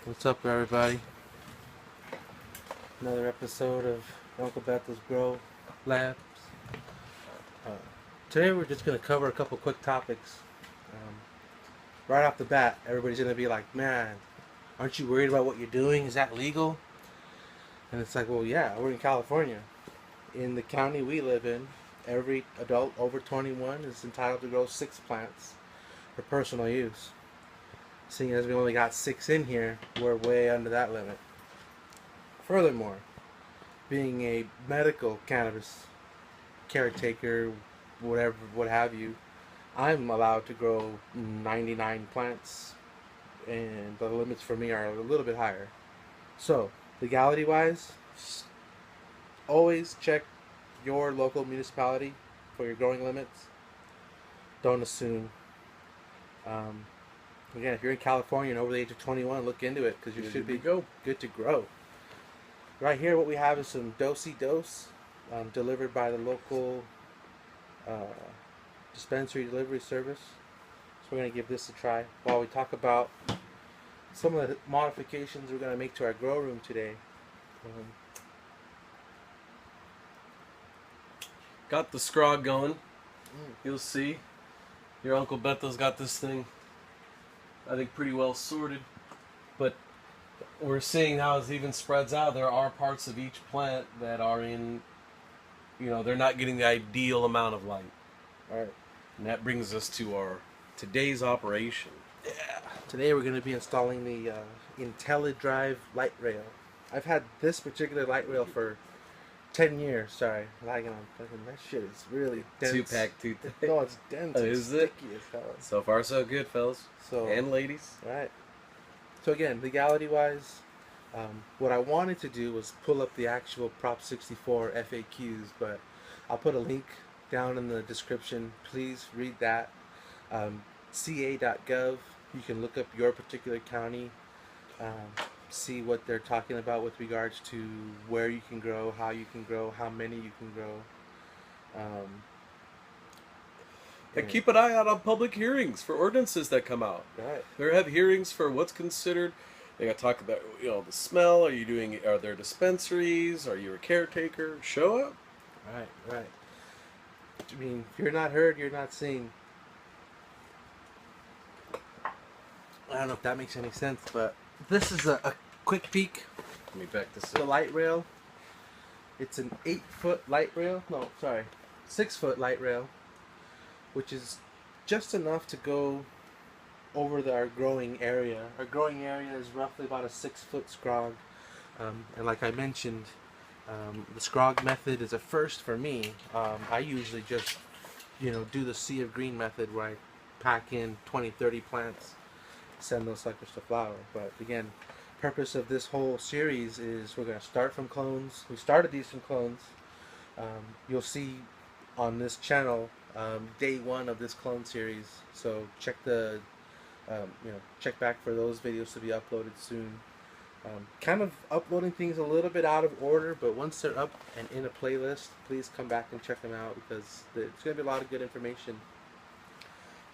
What's up, everybody? Another episode of Uncle Bethel's Grow Labs. Uh, Today we're just going to cover a couple quick topics. Um, right off the bat, everybody's going to be like, man, aren't you worried about what you're doing? Is that legal? And it's like, well, yeah, we're in California. In the county we live in, every adult over 21 is entitled to grow 6 plants for personal use. Seeing as we only got 6 in here, we're way under that limit. Furthermore, being a medical cannabis caretaker, whatever, what have you, I'm allowed to grow 99 plants, and the limits for me are a little bit higher. So, legality-wise, always check your local municipality for your growing limits. Don't assume. Again, if you're in California and over the age of 21, look into it because you should be good to grow. Right here, what we have is some do-si-dos delivered by the local dispensary delivery service. So we're going to give this a try while we talk about some of the modifications we're going to make to our grow room today. Got the scrog going. You'll see. Your Uncle Bethel's got this thing, I think, pretty well sorted. But we're seeing how it even spreads out. There are parts of each plant that are in, they're not getting the ideal amount of light. All right. And that brings us to our today's operation. Yeah. Today we're going to be installing the IntelliDrive light rail. I've had this particular light rail for 10 years. Sorry, lagging on fucking that shit is really dense. 2-pack, 2 thick. No, it's dense. It's Is it? sticky as hell. So far, so good, fellas. So and ladies. right. So again, legality-wise, what I wanted to do was pull up the actual Prop64 FAQs, but I'll put a link down in the description. Please read that. ca.gov. You can look up your particular county, see what they're talking about with regards to where you can grow, how you can grow, how many you can grow. And keep an eye out on public hearings for ordinances that come out. Right. They have hearings for what's considered. They got to talk about the smell. Are there dispensaries? Are you a caretaker? Show up. Right. I mean, if you're not heard, you're not seen. I don't know if that makes any sense, but this is a quick peek. Let me back this The up. light rail. It's an 8-foot light rail. No, sorry, 6-foot light rail, which is just enough to go over our growing area. Our growing area is roughly about a 6-foot scrog, and like I mentioned, the scrog method is a first for me. I usually just, do the sea of green method where I pack in 20-30 plants, send those suckers to flower. But again, purpose of this whole series is we're going to start from clones. We started these from clones. You'll see on this channel day 1 of this clone series, so check the check back for those videos to be uploaded soon. Kind of uploading things a little bit out of order, but once they're up and in a playlist, please come back and check them out because there's going to be a lot of good information.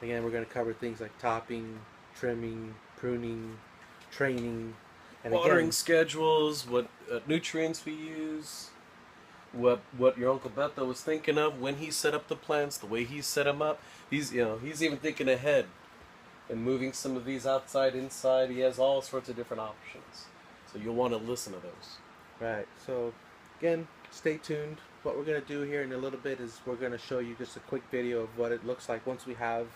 Again, we're going to cover things like topping, trimming, pruning, training, and Watering again, schedules, what nutrients we use, what your Uncle Bethel was thinking of when he set up the plants, the way he set them up. He's even thinking ahead and moving some of these outside, inside. He has all sorts of different options. So you'll want to listen to those. Right. So again, stay tuned. What we're going to do here in a little bit is we're going to show you just a quick video of what it looks like once we have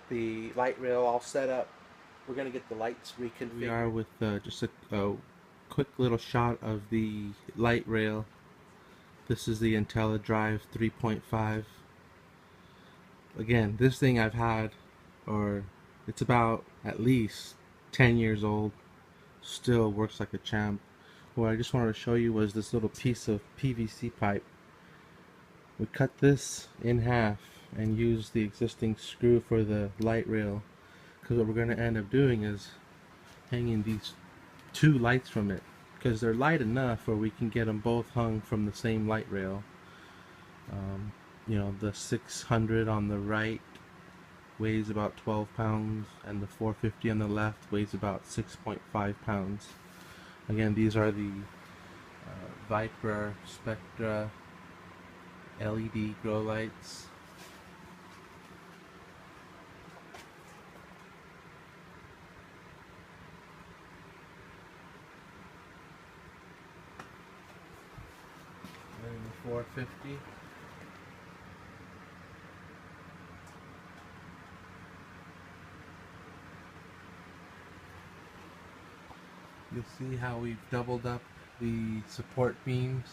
the light rail all set up. We're going to get the lights reconfigured. We are with just a quick little shot of the light rail. This is the IntelliDrive 3.5. Again, this thing I've had, or it's about at least 10 years old. Still works like a champ. What I just wanted to show you was this little piece of PVC pipe. We cut this in half and use the existing screw for the light rail, because what we're going to end up doing is hanging these 2 lights from it, because they're light enough where we can get them both hung from the same light rail. The 600 on the right weighs about 12 pounds, and the 450 on the left weighs about 6.5 pounds. Again, these are the Viper Spectra LED grow lights. And the 450. You'll see how we've doubled up the support beams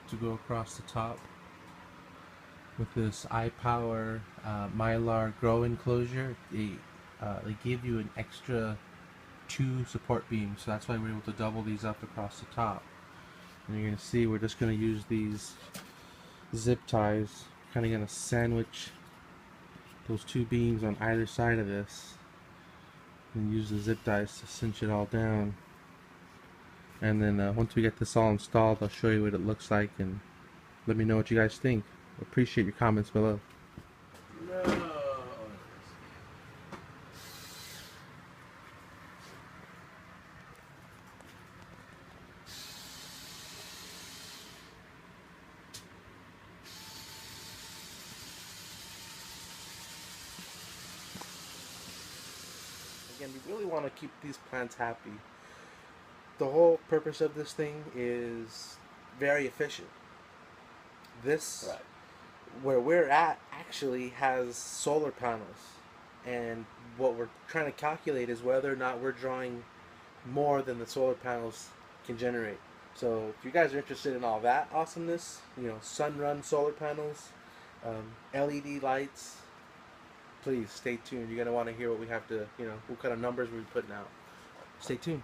to go across the top with this iPower Mylar grow enclosure. They give you an extra 2 support beams, so that's why we're able to double these up across the top. And you're going to see we're just going to use these zip ties, kind of going to sandwich those 2 beams on either side of this, and use the zip ties to cinch it all down. And then once we get this all installed, I'll show you what it looks like, and let me know what you guys think. Appreciate your comments below. No. Again, we really want to keep these plants happy. The whole purpose of this thing is very efficient. This, Right. where we're at, actually has solar panels, and what we're trying to calculate is whether or not we're drawing more than the solar panels can generate. So if you guys are interested in all that awesomeness, you know, Sunrun solar panels, LED lights, please stay tuned. You're going to want to hear what we have to, you know, what kind of numbers we're putting out. Stay tuned.